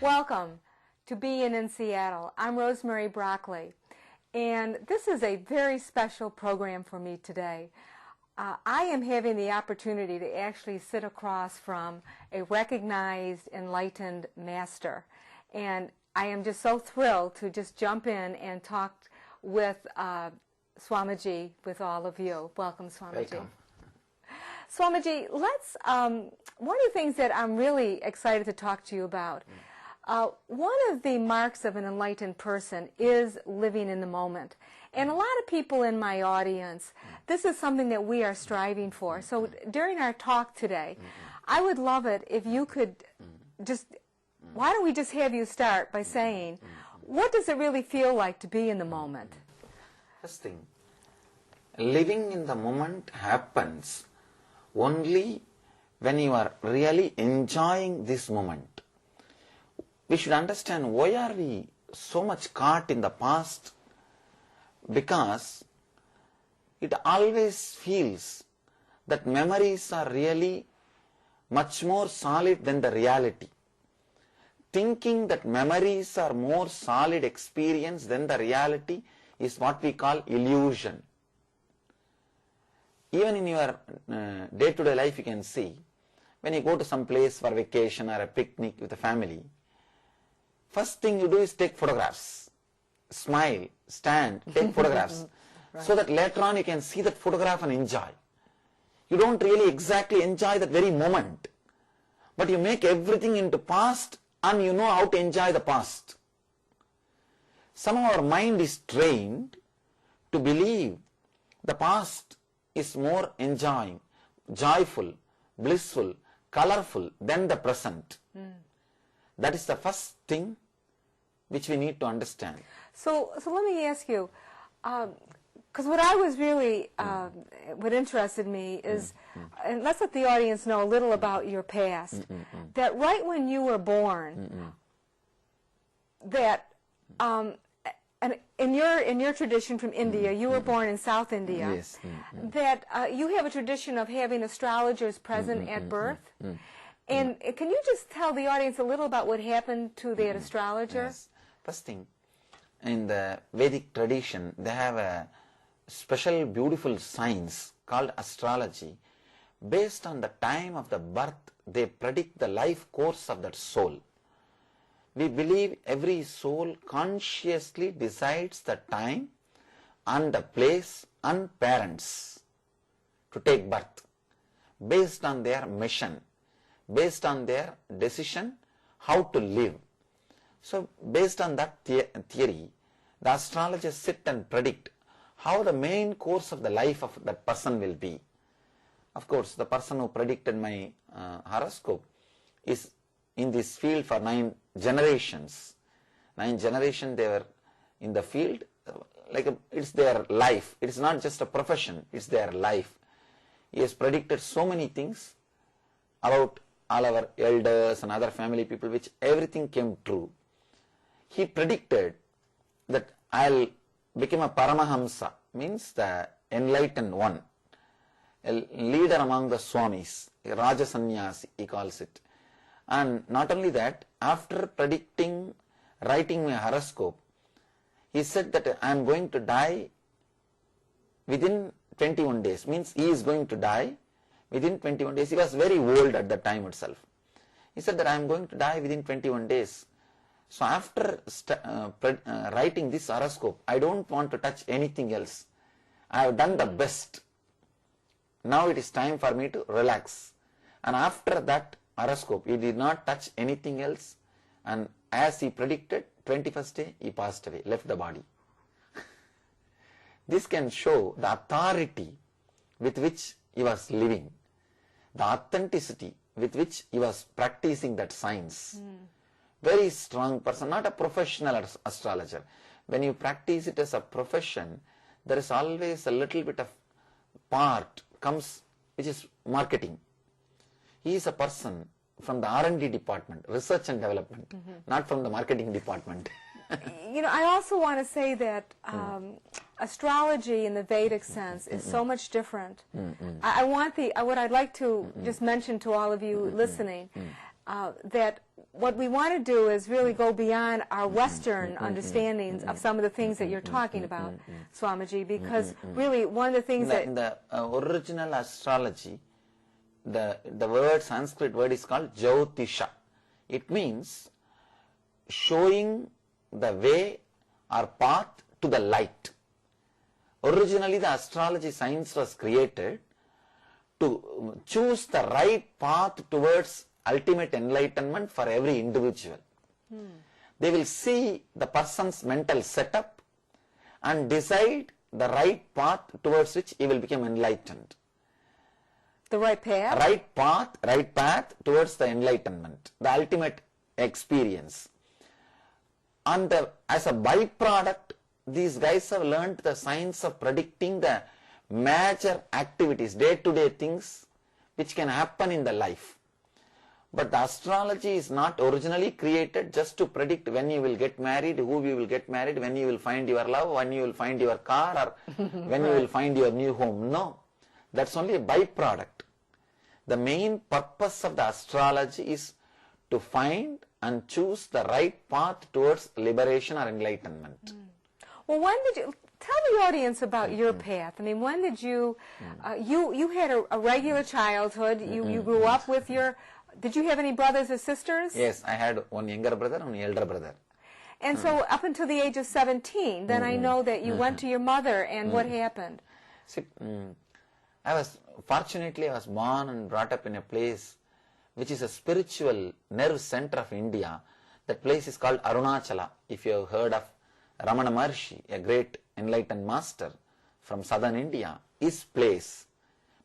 Welcome to Being in Seattle. I'm Rosemary Broccoli, and this is a very special program for me today. I am having the opportunity to actually sit across from a recognized enlightened master, and I am just so thrilled to just jump in and talk with Swamiji with all of you. Welcome, Swamiji. Welcome. Swamiji, let's, one of the things that I'm really excited to talk to you about, one of the marks of an enlightened person is living in the moment. And a lot of people in my audience, this is something that we are striving for. So during our talk today, I would love it if you could just, why don't we just have you start by saying, what does it really feel like to be in the moment? First thing, living in the moment happens only when you are really enjoying this moment. We should understand why are we so much caught in the past, because it always feels that memories are really much more solid than the reality. Thinking that memories are more solid experience than the reality is what we call illusion. Even in your day-to-day life you can see, when you go to some place for vacation or a picnic with a family, first thing you do is take photographs, smile, stand, take photographs, right, so that later on you can see that photograph and enjoy. You don't really exactly enjoy that very moment, but you make everything into past and you know how to enjoy the past. Somehow our mind is trained to believe the past is more enjoying, joyful, blissful, colorful than the present. That is the first thing which we need to understand. So let me ask you, because what I was really, what interested me is, and let's let the audience know a little about your past, that right when you were born, that, and in your tradition from India, you were born in South India, Yes. that you have a tradition of having astrologers present at birth. And can you just tell the audience a little about what happened to that astrologer? Yes. First thing, in the Vedic tradition, they have a special beautiful science called astrology. Based on the time of the birth, they predict the life course of that soul. We believe every soul consciously decides the time and the place and parents to take birth based on their mission, based on their decision how to live. So based on that theory, the astrologers sit and predict how the main course of the life of that person will be. Of course, the person who predicted my horoscope is in this field for 9 generations. 9 generations they were in the field, it's their life. It's not just a profession, it's their life. He has predicted so many things about all our elders and other family people, which everything came true. He predicted that I'll become a Paramahamsa, means the enlightened one, a leader among the Swamis, a Raja Sannyasi, he calls it. And not only that, after predicting, writing my horoscope, he said that I am going to die within 21 days, means he is going to die within 21 days. He was very old at the time itself. He said that I am going to die within 21 days. So after writing this horoscope, I don't want to touch anything else. I have done the best. Now it is time for me to relax. And after that horoscope, he did not touch anything else. And as he predicted, 21st day, he passed away, left the body. This can show the authority with which he was living, the authenticity with which he was practicing that science. Very strong person, not a professional astrologer. When you practice it as a profession, there is always a little bit of part comes which is marketing. He is a person from the R&D department, research and development, not from the marketing department. You know, I also want to say that astrology in the Vedic sense is so much different. I want what I'd like to just mention to all of you listening, that what we want to do is really go beyond our Western understandings of some of the things that you're talking about, Swamiji, because really one of the things in the original astrology, the word, Sanskrit word is called Jyotisha. It means showing the way or path to the light. Originally the astrology science was created to choose the right path towards ultimate enlightenment for every individual. They will see the person's mental setup and decide the right path towards which he will become enlightened. the right path? Right path towards the enlightenment, the ultimate experience. And as a byproduct, these guys have learned the science of predicting the major activities, day-to-day things which can happen in the life. But the astrology is not originally created just to predict when you will get married, who you will get married, when you will find your love, when you will find your car, or when you will find your new home. No, that's only a byproduct. The main purpose of the astrology is to find and choose the right path towards liberation or enlightenment. Well, when did you tell the audience about your path? I mean, when did you you had a regular childhood? You grew up with your. Did you have any brothers or sisters? Yes, I had one younger brother and one elder brother. And so up until the age of 17, then I know that you went to your mother, and what happened? See, fortunately I was born and brought up in a place which is a spiritual nerve center of India. That place is called Arunachala. If you have heard of Ramana Maharshi, a great enlightened master from southern India, his place,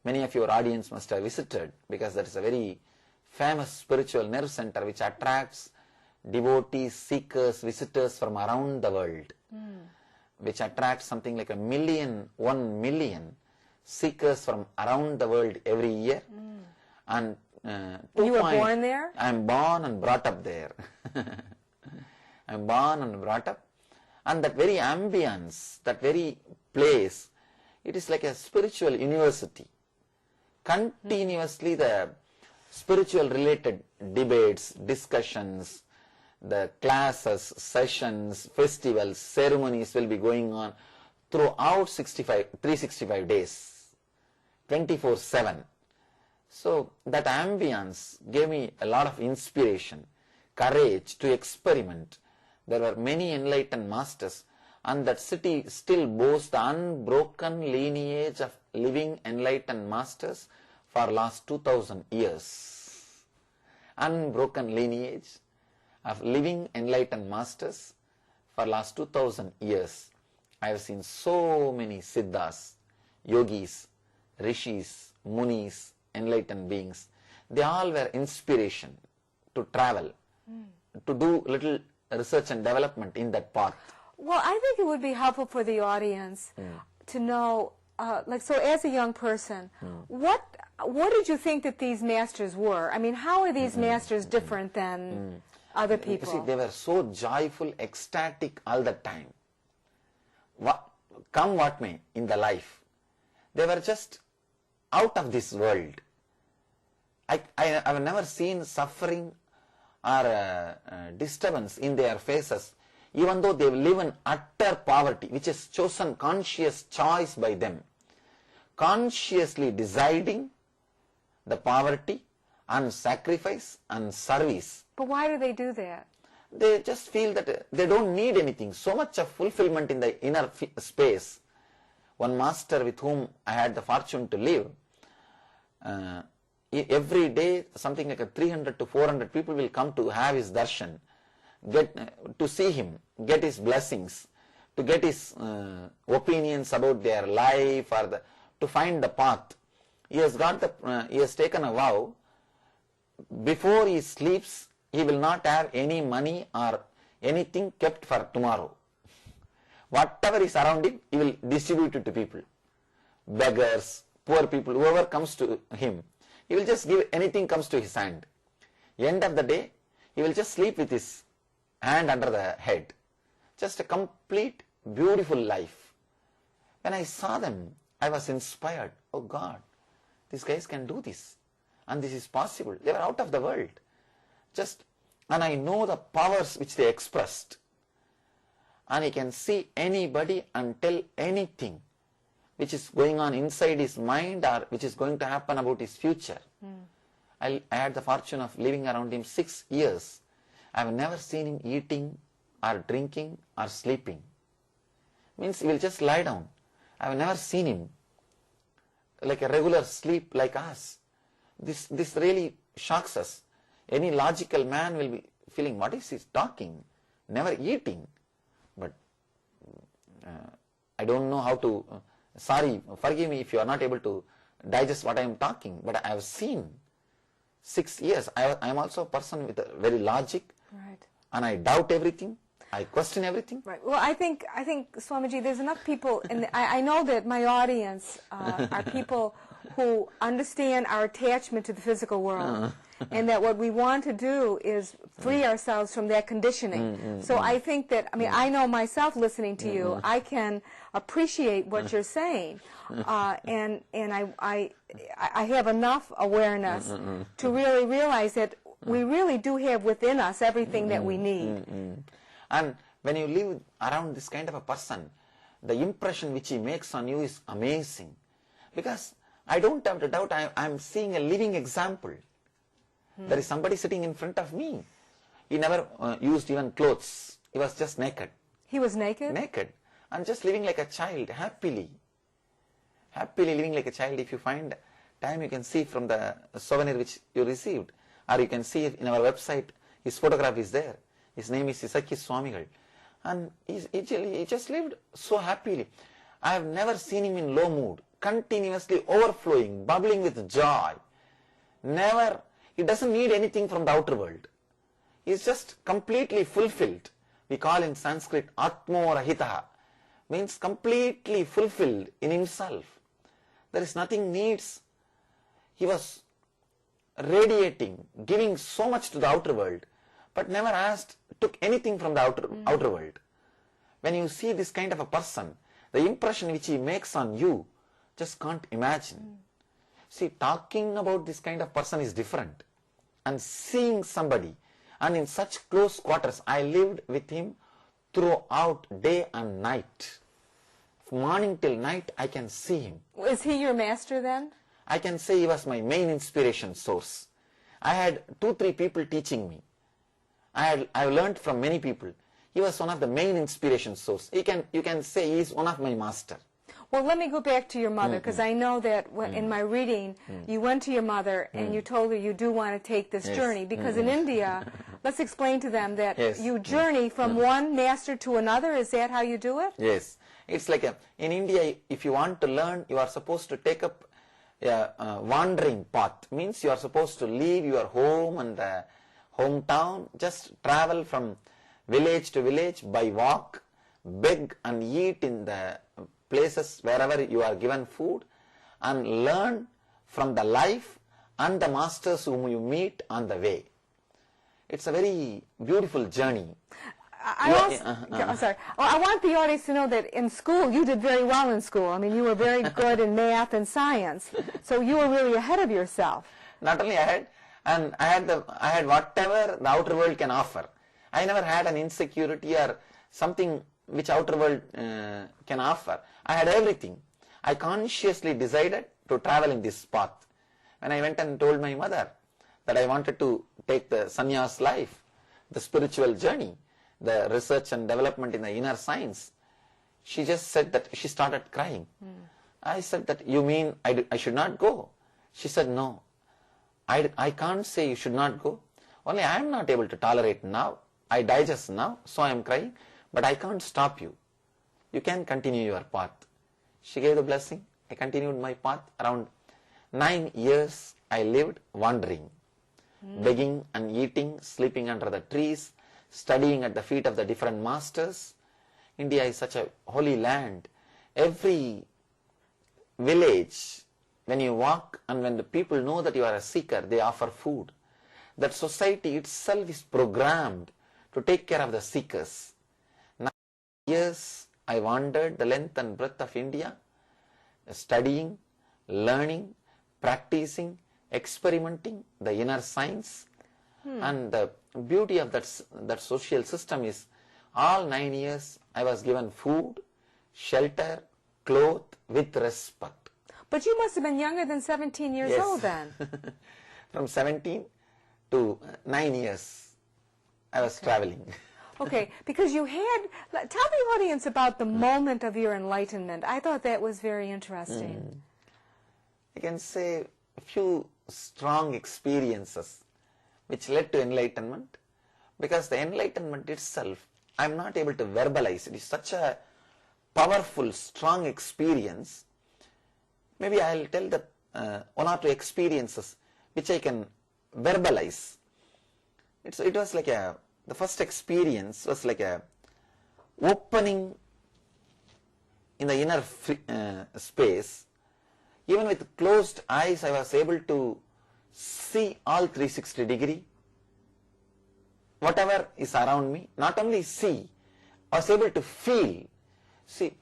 many of your audience must have visited, because that is a very famous spiritual nerve center which attracts devotees, seekers, visitors from around the world, which attracts something like 1 million seekers from around the world every year. And you were born there? I am born and brought up there. I am born and brought up. And that very ambience, that very place, it is like a spiritual university. Continuously the spiritual related debates, discussions, the classes, sessions, festivals, ceremonies will be going on throughout 365 days, 24/7. So that ambience gave me a lot of inspiration, courage to experiment. There were many enlightened masters, and that city still boasts the unbroken lineage of living enlightened masters for last 2000 years. Unbroken lineage of living enlightened masters for last 2000 years. I have seen so many siddhas, yogis, rishis, munis, enlightened beings. They all were inspiration to travel, to do little research and development in that path. Well, I think it would be helpful for the audience to know, so as a young person, what did you think that these masters were? I mean, how are these masters different than other people? You see, they were so joyful, ecstatic all the time. Come what may in the life, they were just out of this world. I have never seen suffering or disturbance in their faces, even though they live in utter poverty, which is chosen conscious choice by them, consciously deciding the poverty and sacrifice and service. But why do they do that? They just feel that they don't need anything, so much of fulfillment in the inner space. One master with whom I had the fortune to live, every day something like 300 to 400 people will come to have his darshan, to see him, get his blessings, to get his opinions about their life, or to find the path. He has taken a vow, before he sleeps he will not have any money or anything kept for tomorrow. Whatever is around him, he will distribute it to people, beggars, poor people, whoever comes to him. He will just give anything comes to his hand. End of the day, he will just sleep with his hand under the head. Just a complete, beautiful life. When I saw them, I was inspired. Oh God, these guys can do this. And this is possible. They were out of the world. Just and I know the powers which they expressed. And he can see anybody and tell anything which is going on inside his mind or which is going to happen about his future. I had the fortune of living around him 6 years. I have never seen him eating or drinking or sleeping. Means he will just lie down. I have never seen him like a regular sleep like us. This really shocks us. Any logical man will be feeling, what is he talking? Never eating. But I don't know how to, sorry, forgive me if you are not able to digest what I am talking, but I have seen 6 years. I am also a person with a very logic, right, and I doubt everything. I question everything. Right. Well, I think Swamiji, there's enough people, and I know that my audience are people who understand our attachment to the physical world, and that what we want to do is free ourselves from that conditioning. So I think that, I mean, I know myself listening to you, I can appreciate what you're saying, and I have enough awareness to really realize that we really do have within us everything that we need. And when you live around this kind of a person, the impression which he makes on you is amazing. Because I don't have to doubt, I'm seeing a living example. There is somebody sitting in front of me. He never used even clothes. He was just naked. He was naked? Naked. And just living like a child, happily. Happily living like a child. If you find time, you can see from the souvenir which you received. Or you can see it in our website, his photograph is there. His name is Isaki Swamigal. And he just lived so happily. I have never seen him in low mood, continuously overflowing, bubbling with joy. Never, he doesn't need anything from the outer world. He is just completely fulfilled. We call in Sanskrit Atmo Rahitaha, means completely fulfilled in himself. There is nothing needs. He was radiating, giving so much to the outer world, but never took anything from the outer world. When you see this kind of a person, the impression which he makes on you, just can't imagine. See, talking about this kind of person is different. And seeing somebody, and in such close quarters, I lived with him throughout day and night. From morning till night, I can see him. Is he your master then? I can say he was my main inspiration source. I had 2-3 people teaching me. I learned from many people. He was one of the main inspiration source. You can say he is one of my master. Well, let me go back to your mother, because I know that in my reading, you went to your mother and you told her you do want to take this journey, because in India, let's explain to them that you journey from one master to another. Is that how you do it? Yes. It's like in India, if you want to learn, you are supposed to take up a wandering path. Means you are supposed to leave your home and the hometown, just travel from village to village by walk, beg and eat in the places wherever you are given food, and learn from the life and the masters whom you meet on the way. It's a very beautiful journey. I'm sorry. Well, I want the audience to know that in school, you did very well in school. I mean, you were very good in math and science. So you were really ahead of yourself. Not only ahead, and I had whatever the outer world can offer. I never had an insecurity or something which outer world can offer. I had everything. I consciously decided to travel in this path. When I went and told my mother that I wanted to take the sannyas life, the spiritual journey, the research and development in the inner science, she just said that she started crying. I said that, you mean I should not go? She said, no, I can't say you should not go. Only I am not able to tolerate now. I digest now, so I am crying, but I can't stop you. You can continue your path. She gave the blessing. I continued my path. Around 9 years I lived wandering, begging and eating, sleeping under the trees, studying at the feet of the different masters. India is such a holy land. Every village, when you walk and when the people know that you are a seeker, they offer food. That society itself is programmed to take care of the seekers. 9 years I wandered the length and breadth of India, studying, learning, practicing, experimenting the inner science, And the beauty of that social system is all 9 years I was given food, shelter, cloth with respect. But you must have been younger than 17 years old then. From 17 to 9 years I was traveling. Okay, because you had, tell the audience about the moment of your enlightenment. I thought that was very interesting. I can say a few strong experiences which led to enlightenment, because the enlightenment itself, I am not able to verbalize. It is such a powerful, strong experience. Maybe I will tell the one or two experiences which I can verbalize. It was like the first experience was like a opening in the inner space. Even with closed eyes, I was able to see all 360 degree. Whatever is around me, not only see, I was able to feel. See,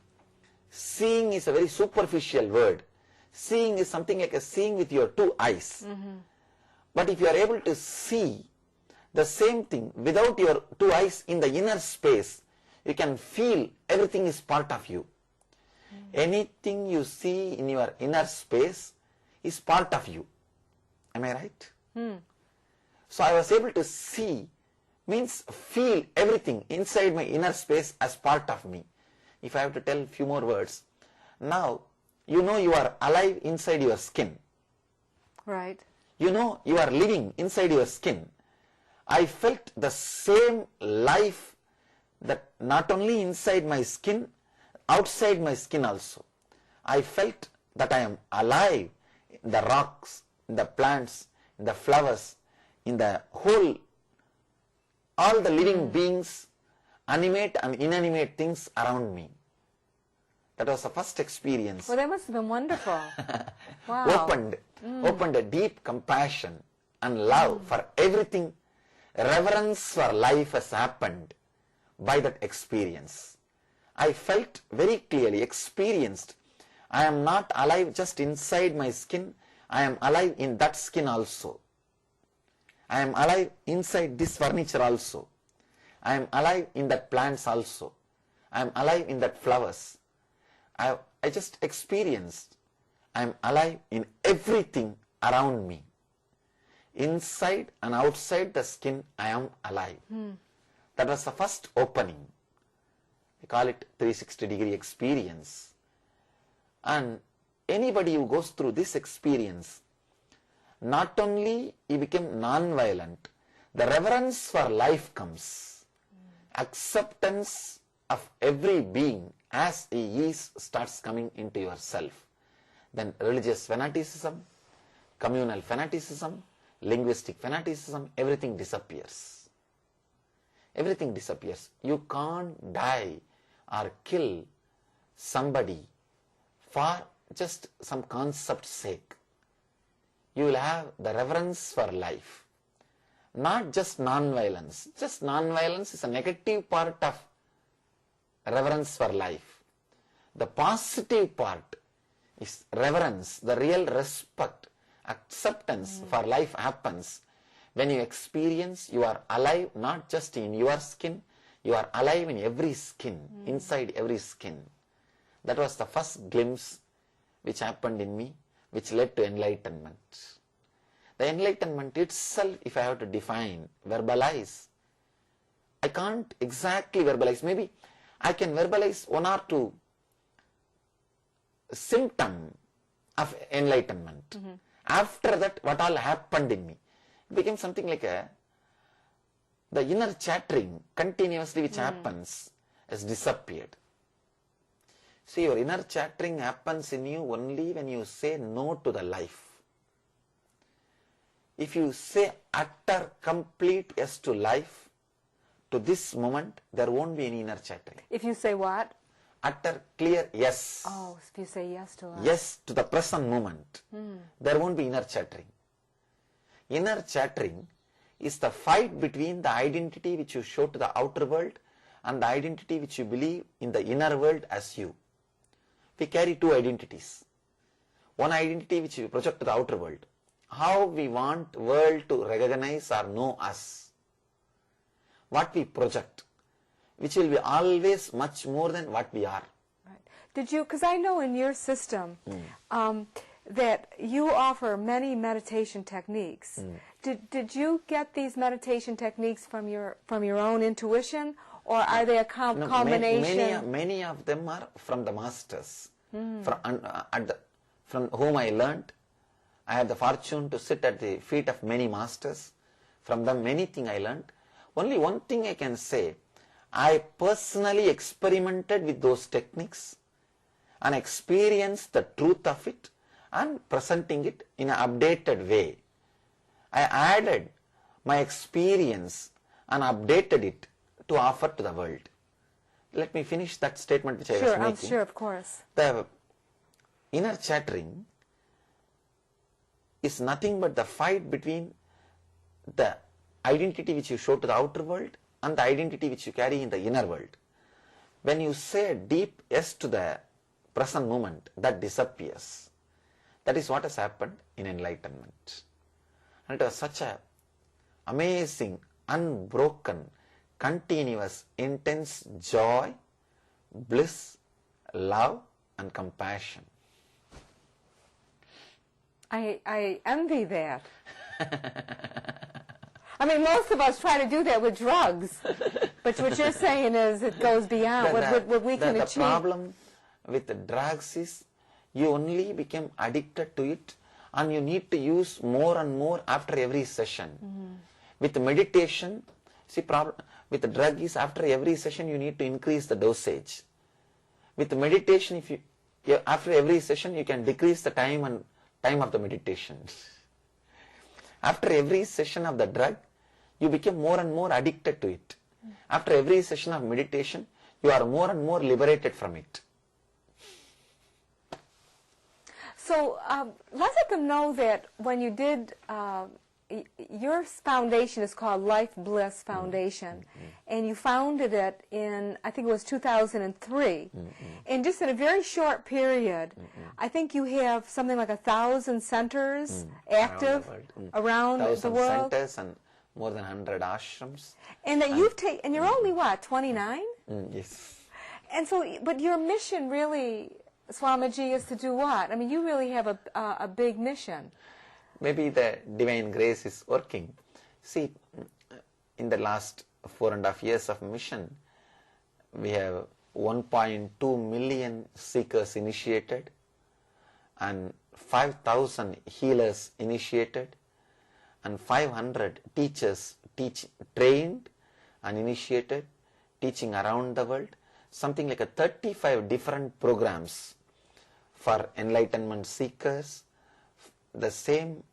seeing is a very superficial word. Seeing is something like a seeing with your two eyes. But if you are able to see the same thing without your two eyes in the inner space, you can feel everything is part of you. Anything you see in your inner space is part of you. Am I right? So I was able to see, means feel everything inside my inner space as part of me. If I have to tell a few more words, now you know you are alive inside your skin. Right. You know you are living inside your skin. I felt the same life, that not only inside my skin, outside my skin also. I felt that I am alive in the rocks, in the plants, in the flowers, in the whole, all the living beings, animate and inanimate things around me. That was the first experience. Well, that must have been wonderful. Wow. Opened a deep compassion and love for everything. Reverence for life has happened by that experience. I felt very clearly, experienced, I am not alive just inside my skin, I am alive in that skin also. I am alive inside this furniture also. I am alive in that plants also. I am alive in that flowers. I just experienced, I am alive in everything around me. Inside and outside the skin, I am alive. That was the first opening. We call it 360 degree experience. And anybody who goes through this experience, not only he became non-violent, the reverence for life comes. Acceptance of every being as he is starts coming into yourself. Then religious fanaticism, communal fanaticism, linguistic fanaticism, everything disappears. Everything disappears. You can't die or kill somebody for just some concept's sake. You will have the reverence for life. Not just non-violence. Just non-violence is a negative part of reverence for life. The positive part is reverence, the real respect, acceptance for life happens when you experience you are alive not just in your skin, you are alive in every skin, inside every skin. That was the first glimpse which happened in me, which led to enlightenment. The enlightenment itself, if I have to define, verbalize, I can't exactly verbalize. Maybe I can verbalize one or two symptom of enlightenment. After that, what all happened in me? It became something like the inner chattering continuously which happens has disappeared. See, your inner chattering happens in you only when you say no to the life. If you say utter, complete yes to life, to this moment, there won't be any inner chattering. If you say what? Utter, clear yes. Oh, if you say yes to life. Yes to the present moment. There won't be inner chattering. Inner chattering is the fight between the identity which you show to the outer world and the identity which you believe in the inner world as you. We carry two identities. One identity which you project to the outer world. how we want world to recognize or know us, what we project, which will be always much more than what we are. Right. Did you, because I know in your system that you offer many meditation techniques. Did you get these meditation techniques from your own intuition, or are they a combination? Many of them are from the masters, from whom I learned. I had the fortune to sit at the feet of many masters. From them, many things I learned. Only one thing I can say, I personally experimented with those techniques and experienced the truth of it and presenting it in an updated way. I added my experience and updated it to offer to the world. Let me finish that statement which I was making. Sure, of course. The inner chattering is nothing but the fight between the identity which you show to the outer world and the identity which you carry in the inner world. When you say a deep yes to the present moment, that disappears. That is what has happened in enlightenment. And it was such a amazing, unbroken, continuous, intense joy, bliss, love and compassion. I envy that. I mean, most of us try to do that with drugs, but what you're saying is it goes beyond what we can achieve. The problem with the drugs is you only become addicted to it and you need to use more and more after every session. With meditation, see, problem with the drug is after every session you need to increase the dosage. With meditation, if you after every session you can decrease the time of the meditation. After every session of the drug, you become more and more addicted to it. After every session of meditation, you are more and more liberated from it. So let's let them know that when you did, your foundation is called Life Bliss Foundation, and you founded it in, I think it was 2003. And just in a very short period, I think you have something like 1,000 centers active around the world. 1,000 centers and more than 100 ashrams. And that you've taken, and you're only what, 29? Yes. And so, but your mission really, Swamiji, is to do what? I mean, you really have a big mission. Maybe the divine grace is working. See, in the last 4.5 years of mission, we have 1.2 million seekers initiated and 5,000 healers initiated and 500 teachers trained and initiated, teaching around the world. Something like 35 different programs for enlightenment seekers. The same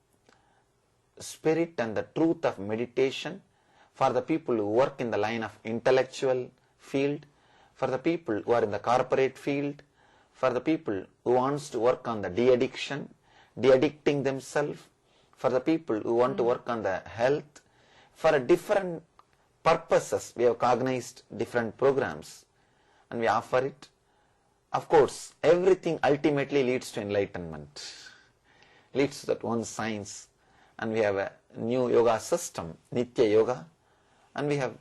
spirit and the truth of meditation for the people who work in the line of intellectual field, for the people who are in the corporate field, for the people who wants to work on the de-addiction, de-addicting themselves, for the people who want to work on the health, for different purposes. We have cognized different programs and we offer it. Of course, everything ultimately leads to enlightenment, leads to that one science. And we have a new yoga system, Nitya Yoga, and we have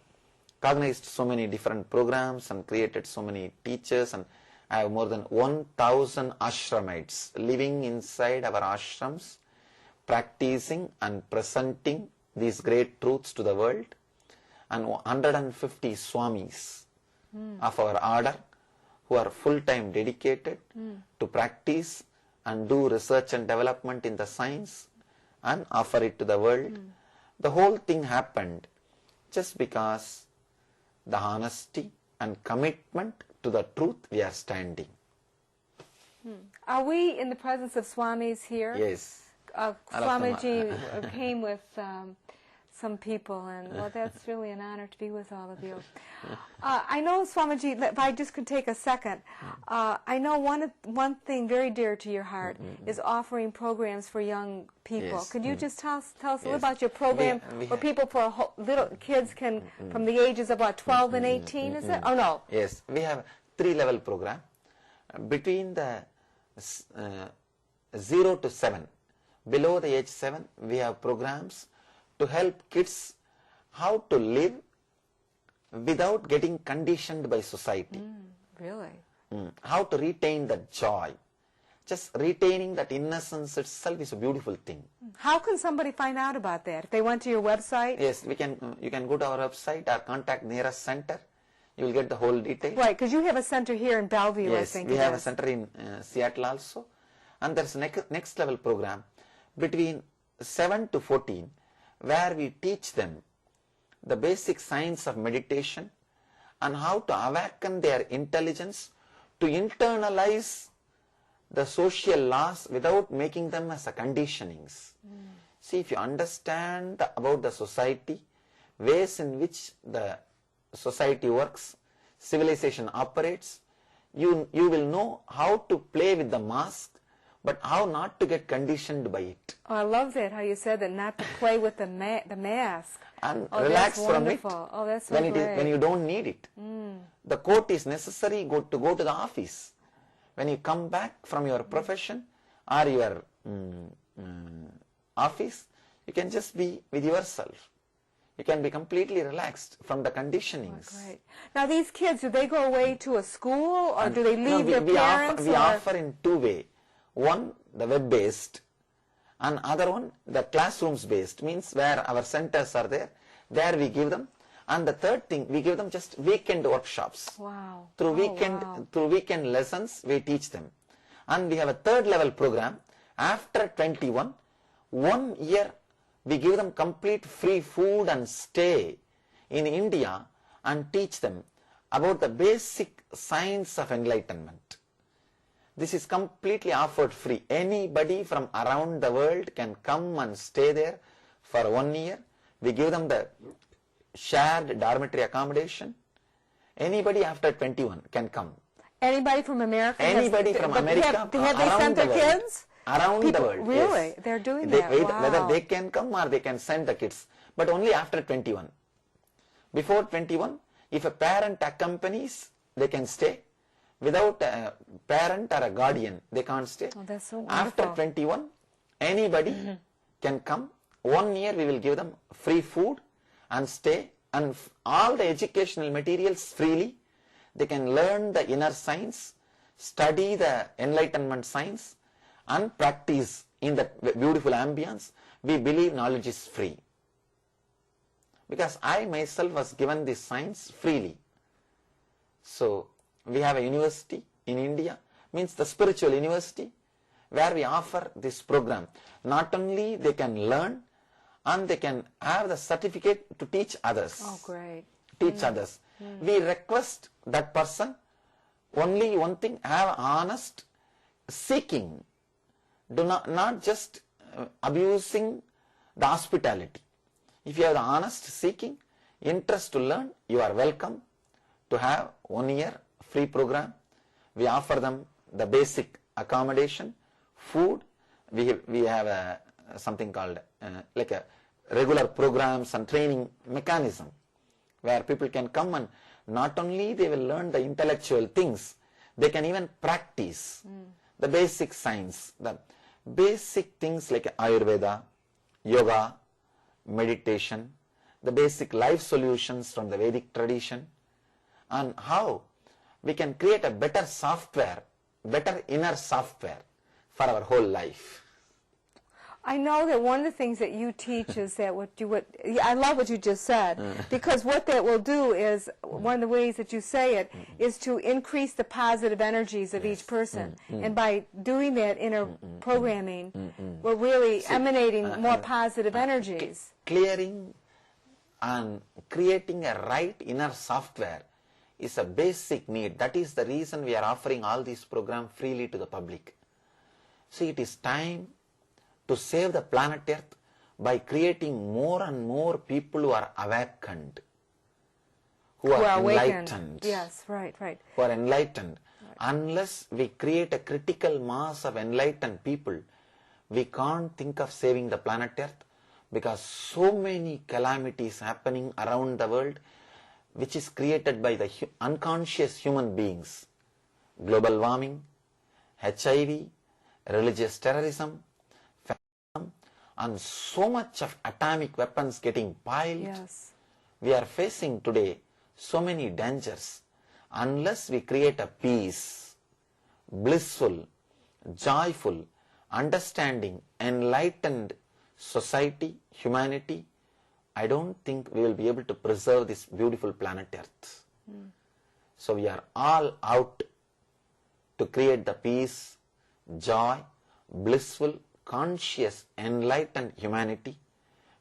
cognized so many different programs and created so many teachers, and I have more than 1,000 ashramites living inside our ashrams, practicing and presenting these great truths to the world, and 150 swamis of our order who are full-time dedicated to practice and do research and development in the science and offer it to the world. The whole thing happened just because the honesty and commitment to the truth we are standing. Are we in the presence of swamis here? Yes. Swamiji came with some people, and well, that's really an honor to be with all of you. I know, Swamiji, if I just could take a second, I know one thing very dear to your heart is offering programs for young people. Yes. Could you just tell us a little about your program where people for little kids can, from the ages of what, 12 and 18, is it? Oh, no. Yes, we have 3-level program. Between the 0 to 7, below the age 7, we have programs to help kids how to live without getting conditioned by society. Really? How to retain that joy. Just retaining that innocence itself is a beautiful thing. How can somebody find out about that? If they went to your website? Yes, you can go to our website or contact nearest center. You will get the whole detail. Right, because you have a center here in Bellevue, yes, I think. We have a center in Seattle also. And there's a next level program between 7 to 14 where we teach them the basic science of meditation and how to awaken their intelligence to internalize the social laws without making them as a conditionings. See, if you understand about the society, ways in which the society works, civilization operates, you will know how to play with the mask, but how not to get conditioned by it. Oh, I love that, how you said that, not to play with the mask. And relax from it Oh, that's so when you don't need it. The coat is necessary to go to the office. When you come back from your profession or your office, you can just be with yourself. You can be completely relaxed from the conditionings. Oh, great. Now these kids, do they go away to a school or do they leave their parents? We offer in two ways. One, the web-based, and other one, the classrooms-based, means where our centers are there. There we give them. And the third thing, we give them just weekend workshops. Wow. Through weekend lessons, we teach them. And we have a third level program. After 21, 1 year, we give them complete free food and stay in India and teach them about the basic science of enlightenment. This is completely offered free. Anybody from around the world can come and stay there for 1 year. We give them the shared dormitory accommodation. Anybody after 21 can come. Anybody from America? Anybody from America, have they sent their kids? Around the world. Really? Yes. They're doing that? Wow. Whether they can come or they can send the kids. But only after 21. Before 21, if a parent accompanies, they can stay. Without a parent or a guardian, they can't stay. Oh, that's so wonderful. After 21, anybody can come. 1 year we will give them free food and stay and all the educational materials freely. They can learn the inner science, study the enlightenment science and practice in that beautiful ambience. We believe knowledge is free. Because I myself was given this science freely. So we have a university in India, means the spiritual university, where we offer this program. Not only they can learn, and they can have the certificate to teach others. Oh, great. Teach others. We request that person only one thing, have honest seeking. Do not just abusing the hospitality. If you have the honest seeking, interest to learn, you are welcome to have 1 year free program. We offer them the basic accommodation, food. We have something called like a regular programs and training mechanism where people can come and not only they will learn the intellectual things, they can even practice the basic science, the basic things like Ayurveda, yoga, meditation, the basic life solutions from the Vedic tradition, and how we can create a better software, better inner software for our whole life. I know that one of the things that you teach is that I love what you just said, because what that will do is, one of the ways that you say it, is to increase the positive energies of each person. And by doing that inner programming, we're really emanating more positive energies. Clearing and creating a right inner software is a basic need. That is the reason we are offering all these programs freely to the public. See, it is time to save the planet Earth by creating more and more people who are awakened, who are enlightened. Yes, right. Who are enlightened. Right. Unless we create a critical mass of enlightened people, we can't think of saving the planet Earth, because so many calamities happening around the world, which is created by the unconscious human beings. Global warming, HIV, religious terrorism, and so much of atomic weapons getting piled. Yes. We are facing today so many dangers. Unless we create a peace, blissful, joyful, understanding, enlightened society, humanity, I don't think we will be able to preserve this beautiful planet Earth. So we are all out to create the peace, joy, blissful, conscious, enlightened humanity.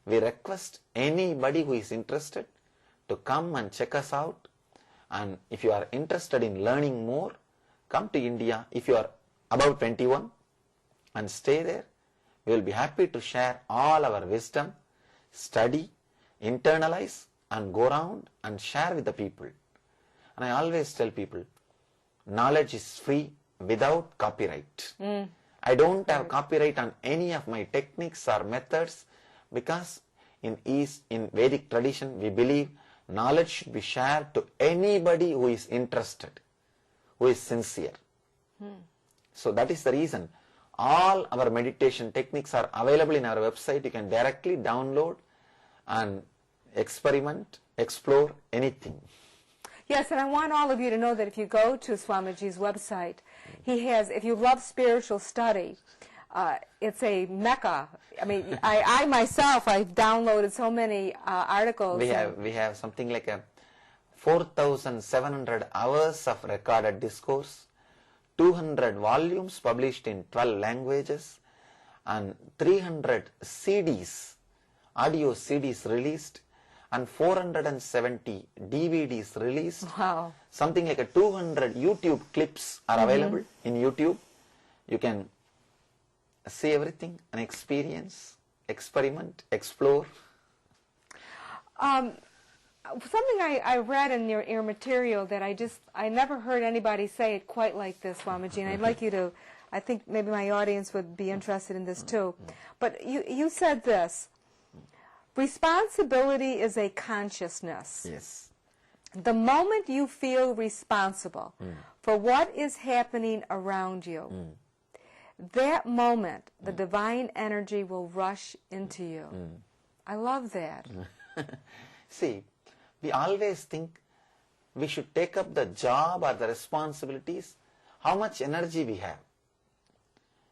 We request anybody who is interested to come and check us out. And if you are interested in learning more, come to India if you are above 21 and stay there. We will be happy to share all our wisdom, study, internalize, and go around and share with the people. And I always tell people, knowledge is free without copyright. I don't have copyright on any of my techniques or methods, because in Vedic tradition we believe knowledge should be shared to anybody who is interested, who is sincere. So that is the reason all our meditation techniques are available in our website. You can directly download and experiment, explore anything. Yes, and I want all of you to know that if you go to Swamiji's website, he has, if you love spiritual study, it's a mecca. I mean, I myself, I've downloaded so many articles. We have something like 4,700 hours of recorded discourse, 200 volumes published in 12 languages, and 300 CDs, audio CDs released, and 470 DVDs released. Wow. Something like 200 YouTube clips are available in YouTube. You can see everything and experience, experiment, explore. Something I read in your material that I never heard anybody say it quite like this, Swamiji, and I'd like you to, I think maybe my audience would be interested in this too. But you said this: responsibility is a consciousness. Yes. The moment you feel responsible for what is happening around you, that moment the divine energy will rush into you. I love that. See, we always think we should take up the job or the responsibilities, how much energy we have.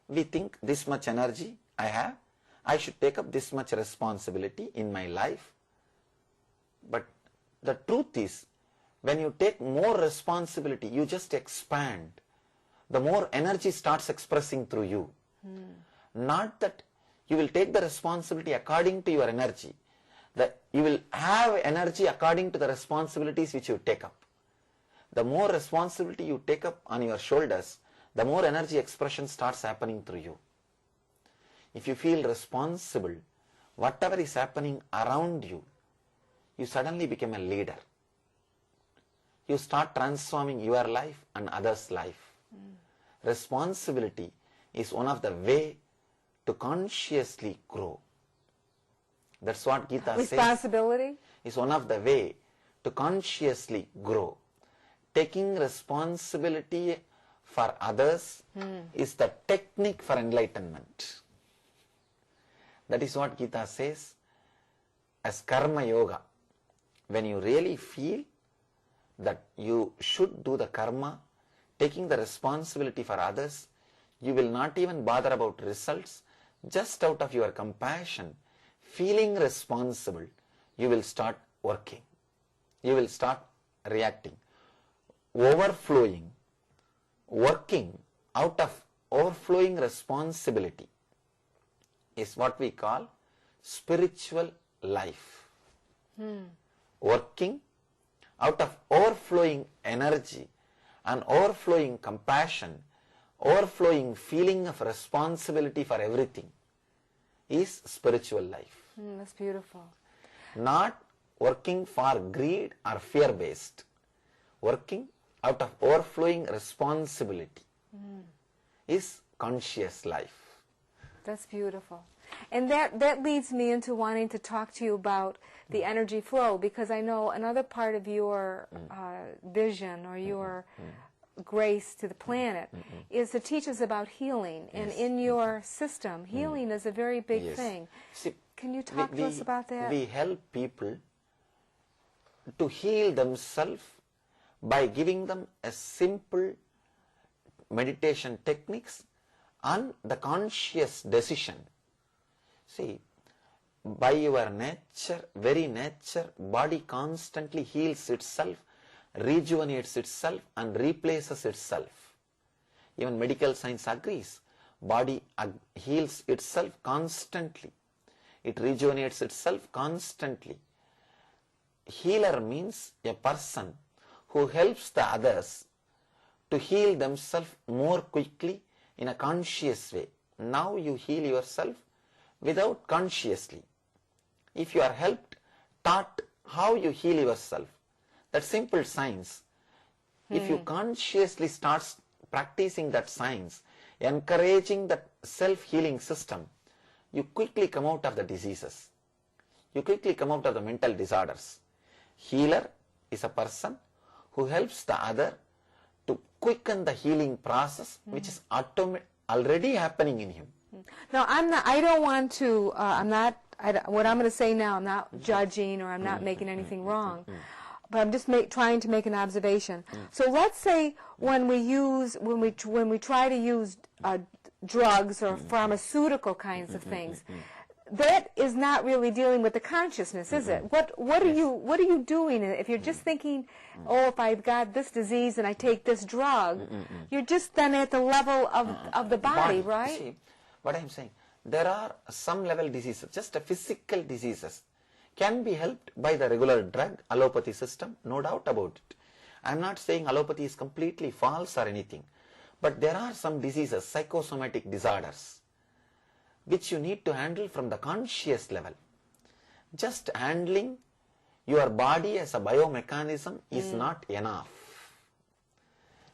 We think this much energy I have, I should take up this much responsibility in my life. But the truth is, when you take more responsibility, you just expand. The more energy starts expressing through you. Not that you will take the responsibility according to your energy. That you will have energy according to the responsibilities which you take up. The more responsibility you take up on your shoulders, the more energy expression starts happening through you. If you feel responsible, whatever is happening around you, you suddenly become a leader. You start transforming your life and others' life. Responsibility is one of the way to consciously grow. That's what Gita says. Responsibility is one of the way to consciously grow. Taking responsibility for others is the technique for enlightenment. That is what Gita says as karma yoga. When you really feel that you should do the karma, taking the responsibility for others, you will not even bother about results. Just out of your compassion, feeling responsible, you will start working. You will start reacting. Overflowing, working out of overflowing responsibility is what we call spiritual life. Working out of overflowing energy and overflowing compassion, overflowing feeling of responsibility for everything is spiritual life. that's beautiful. Not working for greed or fear-based. Working out of overflowing responsibility is conscious life. That's beautiful. And that leads me into wanting to talk to you about the energy flow, because I know another part of your vision or your grace to the planet is to teach us about healing. And in your system, healing is a very big thing. See, can you talk to us about that? We help people to heal themselves by giving them a simple meditation techniques and the conscious decision. See, by your nature, very nature, body constantly heals itself, rejuvenates itself and replaces itself. Even medical science agrees, body heals itself constantly. It rejuvenates itself constantly. Healer means a person who helps the others to heal themselves more quickly in a conscious way. Now you heal yourself without consciously. If you are helped, taught how you heal yourself, that simple science, if you consciously start practicing that science, encouraging that self-healing system, you quickly come out of the diseases. You quickly come out of the mental disorders. Healer is a person who helps the other to quicken the healing process, which is already happening in him. Now, I don't want to, what I'm going to say now, I'm not judging or I'm not making anything wrong, but I'm just trying to make an observation. So let's say when we try to use drugs or pharmaceutical kinds of things, that is not really dealing with the consciousness, is it? What are you doing if you're just thinking, oh, if I've got this disease and I take this drug, you're just then at the level of the body, right? See, what I'm saying, there are some level diseases, just a physical diseases, can be helped by the regular drug, allopathy system, no doubt about it. I'm not saying allopathy is completely false or anything, but there are some diseases, psychosomatic disorders, which you need to handle from the conscious level. Just handling your body as a biomechanism is not enough.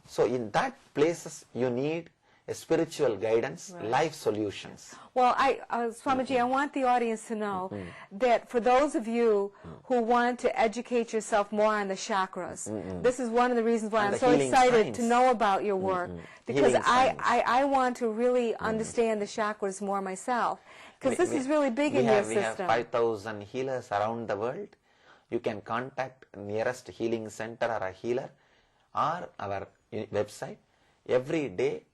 So in that places you need a spiritual guidance, life solutions. Well, Swamiji, I want the audience to know that for those of you who want to educate yourself more on the chakras, this is one of the reasons why I'm so excited to know about your work, because I want to really understand the chakras more myself, because this is really big in your system. We have 5,000 healers around the world. You can contact nearest healing center or a healer or our website. Every day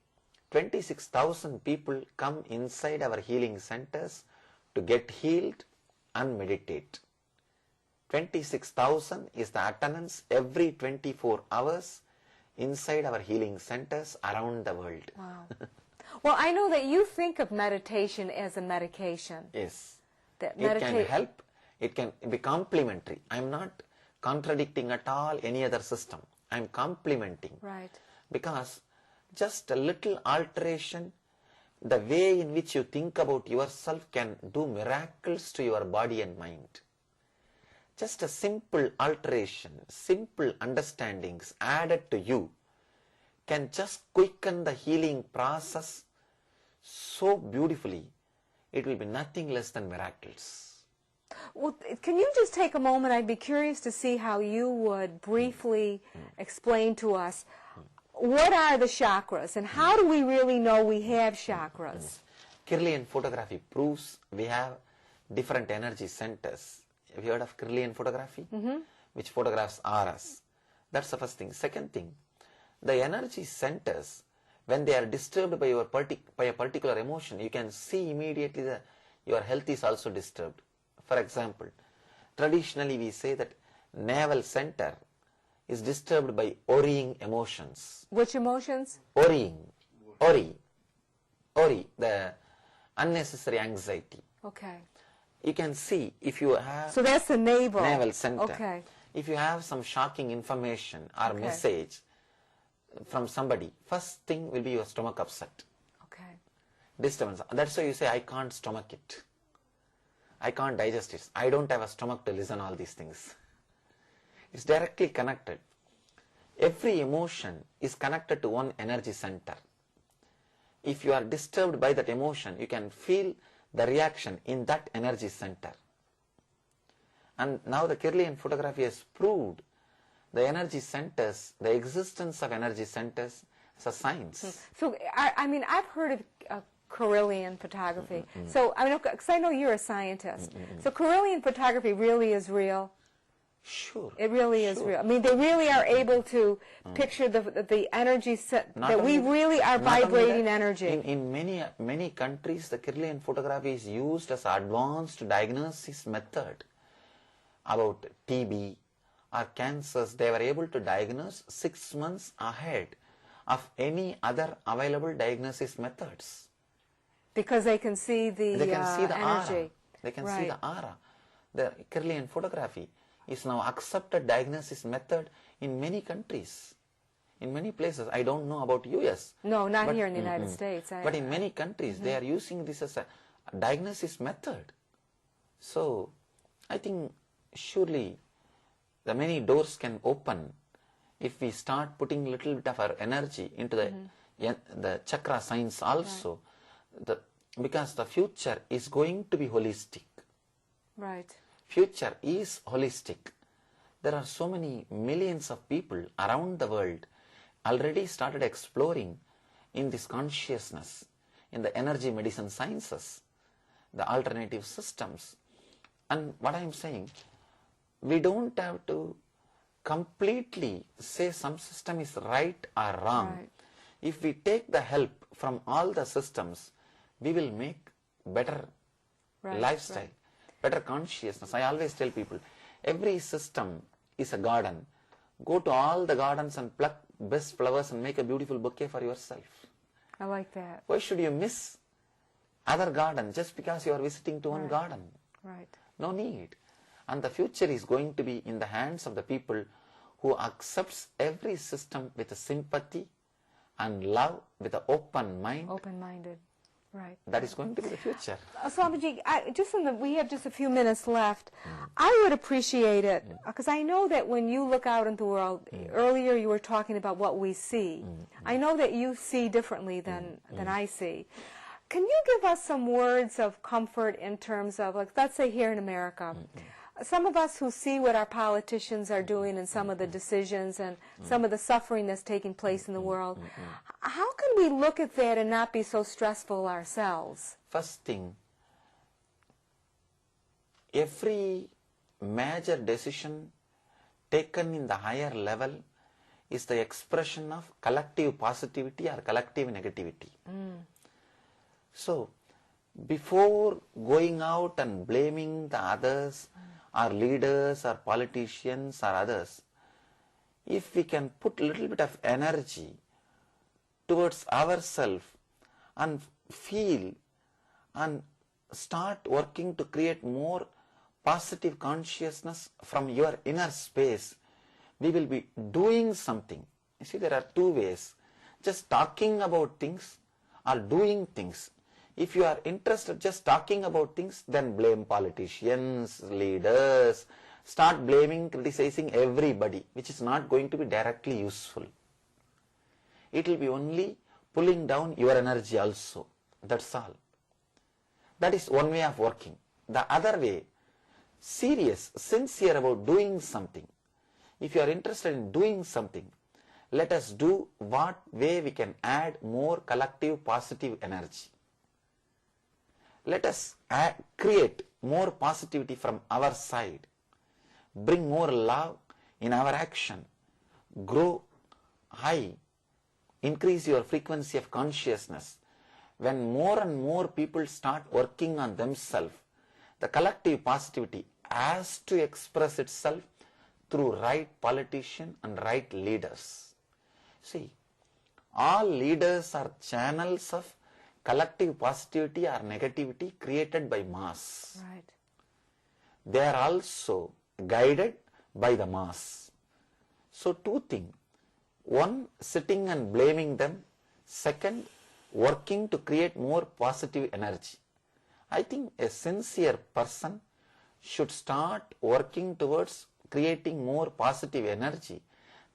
26,000 people come inside our healing centers to get healed and meditate. 26,000 is the attendance every 24 hours inside our healing centers around the world. Wow. Well, I know that you think of meditation as a medication. Yes. That it can help. It can be complementary. I'm not contradicting at all any other system. I'm complementing. Right. Because just a little alteration, the way in which you think about yourself can do miracles to your body and mind. Just a simple alteration, simple understandings added to you can just quicken the healing process so beautifully. It will be nothing less than miracles. Well, can you just take a moment? I'd be curious to see how you would briefly explain to us what are the chakras and how do we really know we have chakras? Kirlian photography proves we have different energy centers. Have you heard of Kirlian photography? Which photographs auras. That's the first thing. Second thing, the energy centers, when they are disturbed by a particular emotion, you can see immediately that your health is also disturbed. For example, traditionally we say that navel center is disturbed by worrying emotions. Which emotions? Worrying, the unnecessary anxiety. Okay. You can see if you have... So that's the navel center. Okay. If you have some shocking information or message from somebody, first thing will be your stomach upset. Okay. Disturbance. That's why you say, I can't stomach it. I can't digest it. I don't have a stomach to listen all these things. It's directly connected. Every emotion is connected to one energy center. If you are disturbed by that emotion, you can feel the reaction in that energy center. And now the Kirlian photography has proved the energy centers, the existence of energy centers is a science. So, I mean, I've heard of Carillion photography. So, I mean, because I know you're a scientist. So, Carillion photography really is real. Sure. It really is real. I mean, they really are able to picture the energy that we really are vibrating energy. In many countries, the Carillion photography is used as an advanced diagnosis method about TB or cancers. They were able to diagnose 6 months ahead of any other available diagnosis methods. Because they can see the They can see the energy. aura. They can see the aura. The Carillion photography is now accepted diagnosis method in many countries, in many places. I don't know about US. No, not here in the United States. But in many countries, they are using this as a diagnosis method. So, I think surely the many doors can open if we start putting a little bit of our energy into the chakra science also. Because the future is going to be holistic. Right. Future is holistic. There are so many millions of people around the world already started exploring in this consciousness, in the energy medicine sciences, the alternative systems. And what I am saying, we don't have to completely say some system is right or wrong. Right. If we take the help from all the systems, we will make better lifestyle. Better consciousness. I always tell people, every system is a garden. Go to all the gardens and pluck best flowers and make a beautiful bouquet for yourself. I like that. Why should you miss other garden just because you are visiting to one garden? Right. No need. And the future is going to be in the hands of the people who accepts every system with a sympathy and love, with an open mind. Open-minded. Right. That is going to be the future. Swamiji, we have just a few minutes left. I would appreciate it, because I know that when you look out into the world, earlier you were talking about what we see. I know that you see differently than I see. Can you give us some words of comfort in terms of, like, let's say here in America, some of us who see what our politicians are doing and some of the decisions and some of the suffering that's taking place in the world, how can we look at that and not be so stressful ourselves? First thing, every major decision taken in the higher level is the expression of collective positivity or collective negativity. So, before going out and blaming the others, or leaders or politicians or others, if we can put a little bit of energy towards ourselves and feel and start working to create more positive consciousness from your inner space, we will be doing something. You see, there are two ways, just talking about things or doing things. If you are interested just talking about things, then blame politicians, leaders, start blaming, criticizing everybody, which is not going to be directly useful. It will be only pulling down your energy also. That's all. That is one way of working. The other way, serious, sincere about doing something. If you are interested in doing something, let us do what way we can add more collective positive energy. Let us create more positivity from our side, bring more love in our action, grow high, increase your frequency of consciousness. When more and more people start working on themselves, the collective positivity has to express itself through right politician and right leaders. See, all leaders are channels of collective positivity or negativity created by mass. Right. They are also guided by the mass. So two things. One, sitting and blaming them. Second, working to create more positive energy. I think a sincere person should start working towards creating more positive energy,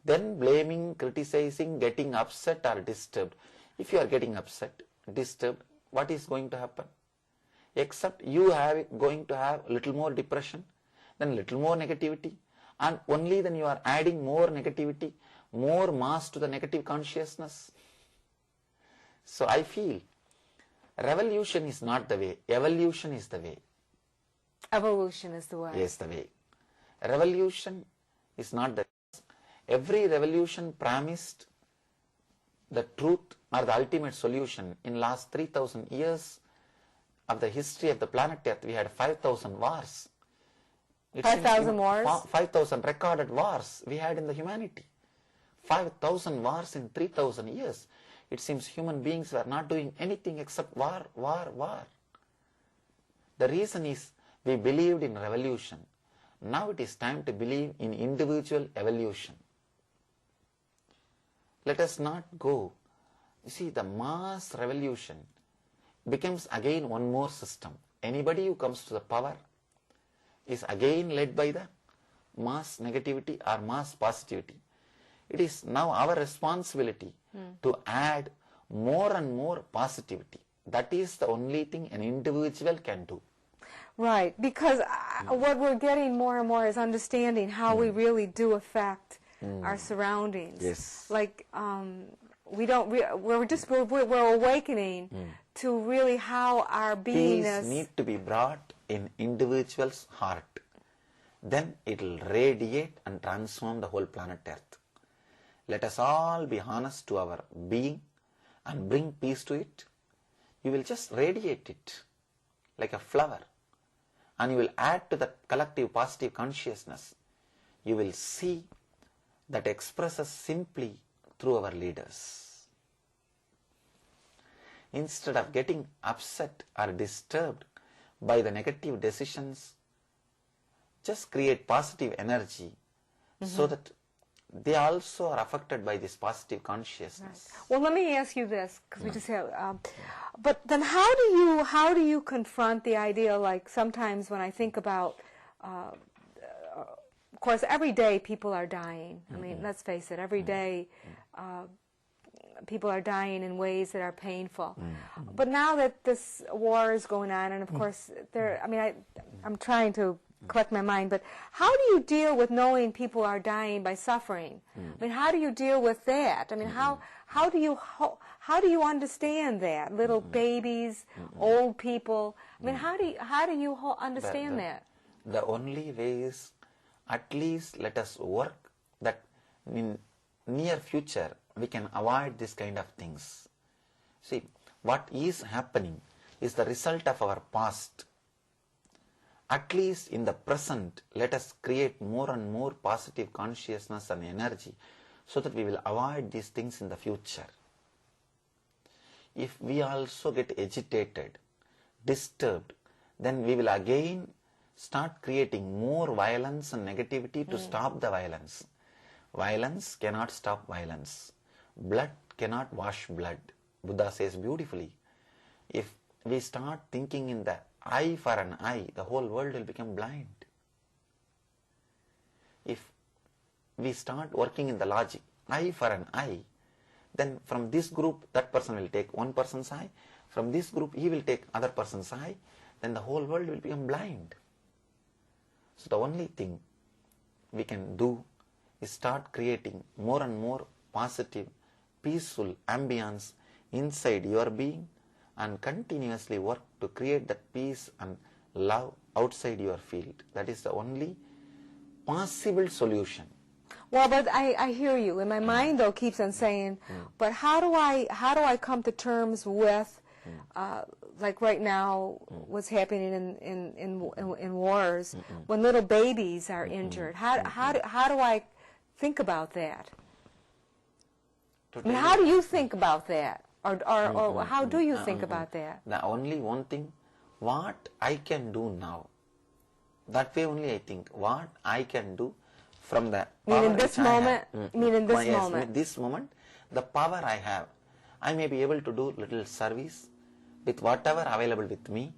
then blaming, criticizing, getting upset or disturbed. If you are getting upset, disturbed, what is going to happen? Except you are going to have little more depression, then little more negativity, and only then you are adding more negativity, more mass to the negative consciousness. So I feel revolution is not the way, evolution is the way. Evolution is the way. Yes, the way. Revolution is not the way. Every revolution promised the truth or the ultimate solution. In last 3,000 years of the history of the planet Earth, we had 5,000 wars. 5,000 wars? 5,000 recorded wars we had in the humanity. 5,000 wars in 3,000 years. It seems human beings were not doing anything except war, war, war. The reason is we believed in revolution. Now it is time to believe in individual evolution. Let us not go. You see, the mass revolution becomes again one more system. Anybody who comes to the power is again led by the mass negativity or mass positivity. It is now our responsibility to add more and more positivity. That is the only thing an individual can do. Right, because what we're getting more and more is understanding how we really do affect our surroundings. Yes. Like we're awakening to really how our beingness. Peace need to be brought in individual's heart. Then it will radiate and transform the whole planet Earth. Let us all be honest to our being and bring peace to it. You will just radiate it like a flower, and you will add to the collective positive consciousness. You will see that expresses simply through our leaders. Instead of getting upset or disturbed by the negative decisions, just create positive energy so that they also are affected by this positive consciousness. Right. Well, let me ask you this, because we just have. But then, how do you confront the idea? Like sometimes when I think about, of course, every day people are dying. I mean, let's face it. Every day, people are dying in ways that are painful. But now that this war is going on, and of course, I'm trying to collect my mind, but how do you deal with knowing people are dying by suffering? I mean, how do you deal with that? I mean, how do you understand that? Little babies, old people. I mean, how do you understand that? The only way is, at least let us work that in near future we can avoid this kind of things. See, what is happening is the result of our past. At least in the present, let us create more and more positive consciousness and energy so that we will avoid these things in the future. If we also get agitated, disturbed, then we will again start creating more violence and negativity to stop the violence. Violence cannot stop violence. Blood cannot wash blood. Buddha says beautifully, if we start thinking in the eye for an eye, the whole world will become blind. If we start working in the logic, eye for an eye, then from this group, that person will take one person's eye, from this group, he will take other person's eye, then the whole world will become blind. So the only thing we can do is start creating more and more positive, peaceful ambience inside your being, and continuously work to create that peace and love outside your field. That is the only possible solution. Well, but I hear you. And my mind, though, keeps on saying, but how do I come to terms with, like right now, what's happening in wars, when little babies are injured? How do I think about that? I mean, how do you think about that? Or how do you think about that? The only one thing, what I can do now. That way only I think, what I can do from the power in this moment? In this moment? In this moment, the power I have, I may be able to do little service with whatever available with me,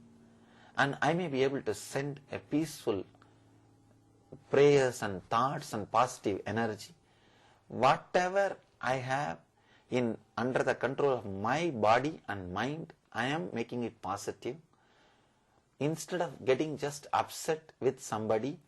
and I may be able to send a peaceful prayers and thoughts and positive energy. Whatever I have under the control of my body and mind, I am making it positive. Instead of getting just upset with somebody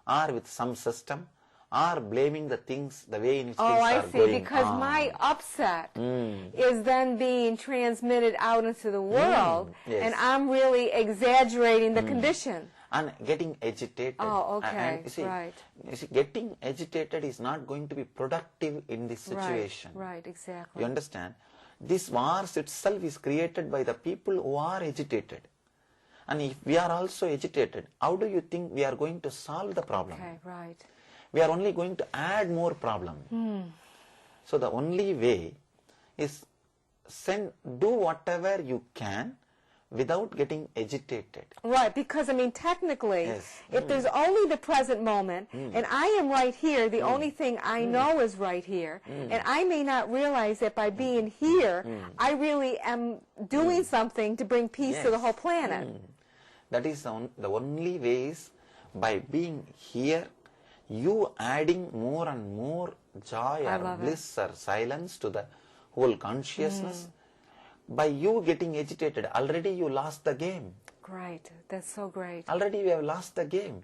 or with some system or blaming the things, the way in which Oh, things I are see, going because on. my upset is then being transmitted out into the world, yes. and I'm really exaggerating the condition. And getting agitated. Oh, okay, And right. You see, getting agitated is not going to be productive in this situation. Right, exactly. You understand? This wars itself is created by the people who are agitated. And if we are also agitated, how do you think we are going to solve the problem? Okay, right. We are only going to add more problem. So the only way is do whatever you can without getting agitated. Right, because I mean technically, Yes. if there's only the present moment, and I am right here, the only thing I know is right here, and I may not realize that by being here, I really am doing something to bring peace to the whole planet. That is the only ways by being here, you adding more and more joy or bliss or silence to the whole consciousness. By you getting agitated, already you lost the game. Great, that's so great. Already you have lost the game.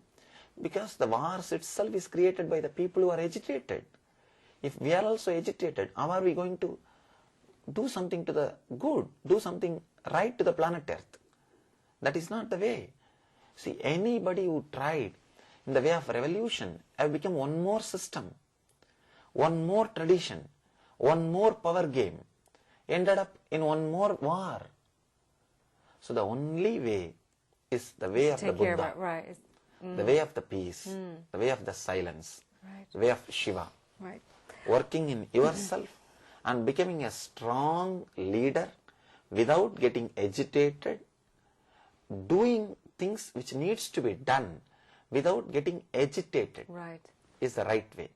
Because the wars itself is created by the people who are agitated. If we are also agitated, how are we going to do something to the good, do something right to the planet Earth? That is not the way. See, anybody who tried in the way of revolution have become one more system, one more tradition, one more power game, ended up in one more war. So the only way is the way of the Buddha, right. the way of the peace, the way of the silence, the way of Shiva. Right. Working in yourself and becoming a strong leader without getting agitated, doing things which needs to be done without getting agitated is the right way.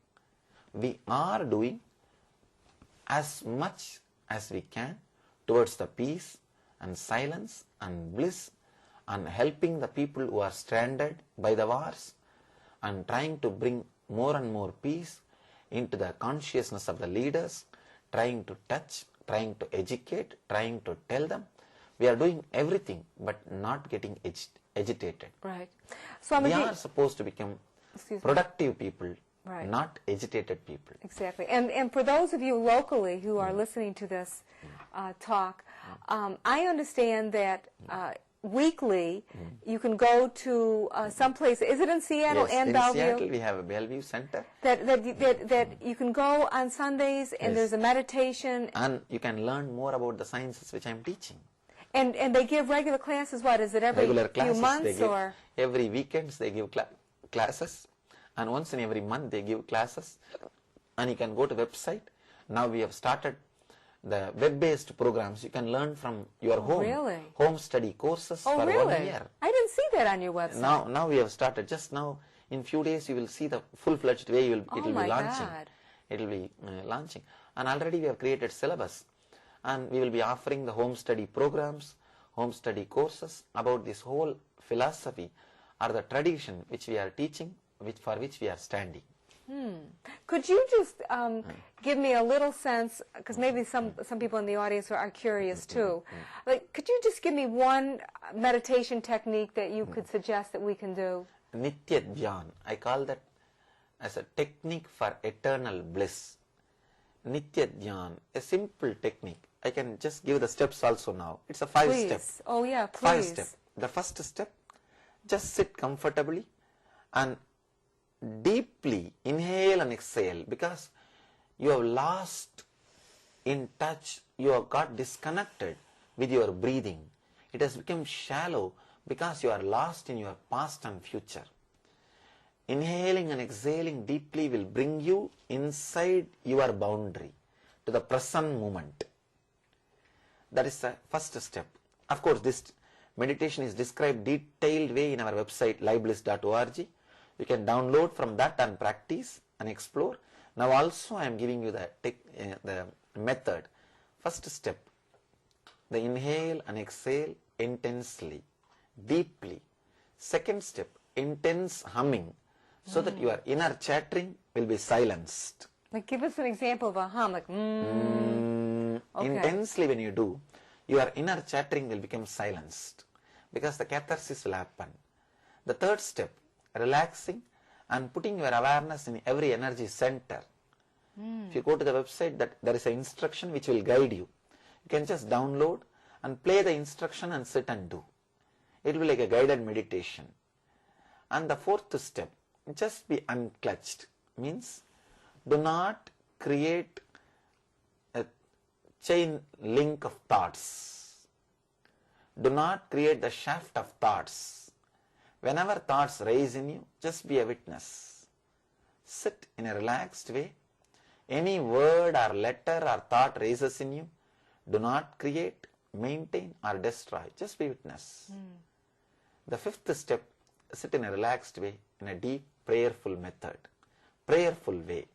We are doing as much as we can towards the peace and silence and bliss and helping the people who are stranded by the wars and trying to bring more and more peace into the consciousness of the leaders, trying to touch, trying to educate, trying to tell them. We are doing everything but not getting agitated. Right. We are supposed to become productive people, not agitated people. Exactly. And for those of you locally who are listening to this talk, I understand that weekly you can go to some place. Is it in Seattle and Bellevue? In Seattle we have a Bellevue Center. That you can go on Sundays and there's a meditation. And you can learn more about the sciences which I am teaching. And they give regular classes, what, is it every few months or? Every weekends they give classes, and once in every month they give classes, and you can go to the website. Now we have started the web-based programs. You can learn from your home study courses for 1 year. I didn't see that on your website. Now we have started. Just now, in few days, you will see the full-fledged way it will be launching. It will be launching. And already we have created syllabus. And we will be offering the home study programs, home study courses about this whole philosophy or the tradition which we are teaching, for which we are standing. Could you just give me a little sense, because maybe some people in the audience are curious too. Like, could you just give me one meditation technique that you could suggest that we can do? Nithyananda. I call that as a technique for eternal bliss. Nithyananda, a simple technique. I can just give the steps also now. It's a 5-step. Oh yeah, please. 5 step. The first step, just sit comfortably and deeply inhale and exhale, because you have lost in touch, you have got disconnected with your breathing. It has become shallow because you are lost in your past and future. Inhaling and exhaling deeply will bring you inside your boundary to the present moment. That is the first step. Of course, this meditation is described detailed way in our website livebliss.org. You can download from that and practice and explore. Now also I am giving you the method. First step, the inhale and exhale intensely, deeply. Second step, intense humming, so that your inner chattering will be silenced. Like, give us an example of a hum, like Okay. Intensely when you do, your inner chattering will become silenced, because the catharsis will happen. The third step, relaxing and putting your awareness in every energy center. If you go to the website, that there is an instruction which will guide you. You can just download and play the instruction and sit and do. It will be like a guided meditation. And the fourth step, just be unclutched, means do not create a chain link of thoughts. Do not create the shaft of thoughts. Whenever thoughts rise in you, just be a witness. Sit in a relaxed way. Any word or letter or thought raises in you, do not create, maintain or destroy. Just be witness. The fifth step, sit in a relaxed way, in a deep prayerful method, prayerful way,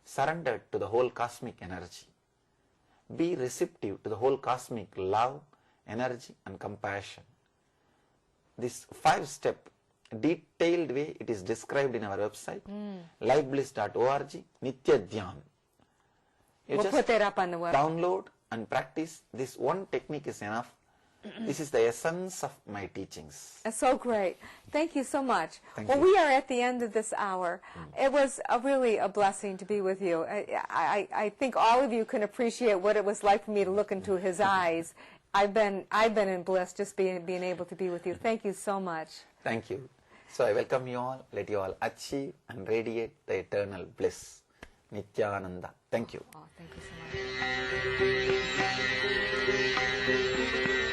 surrendered to the whole cosmic energy. Be receptive to the whole cosmic love, energy and compassion. This 5-step detailed way, it is described in our website, livebliss.org, Nitya Dhyan. We'll put that up on the web. Download and practice. This one technique is enough. This is the essence of my teachings. That's so great. Thank you so much. Thank well, you. we are at the end of this hour. It was really a blessing to be with you. I think all of you can appreciate what it was like for me to look into his eyes. I've been in bliss just being able to be with you. Thank you so much. Thank you. So I welcome you all. Let you all achieve and radiate the eternal bliss. Nithyananda. Thank you. Oh, thank you so much.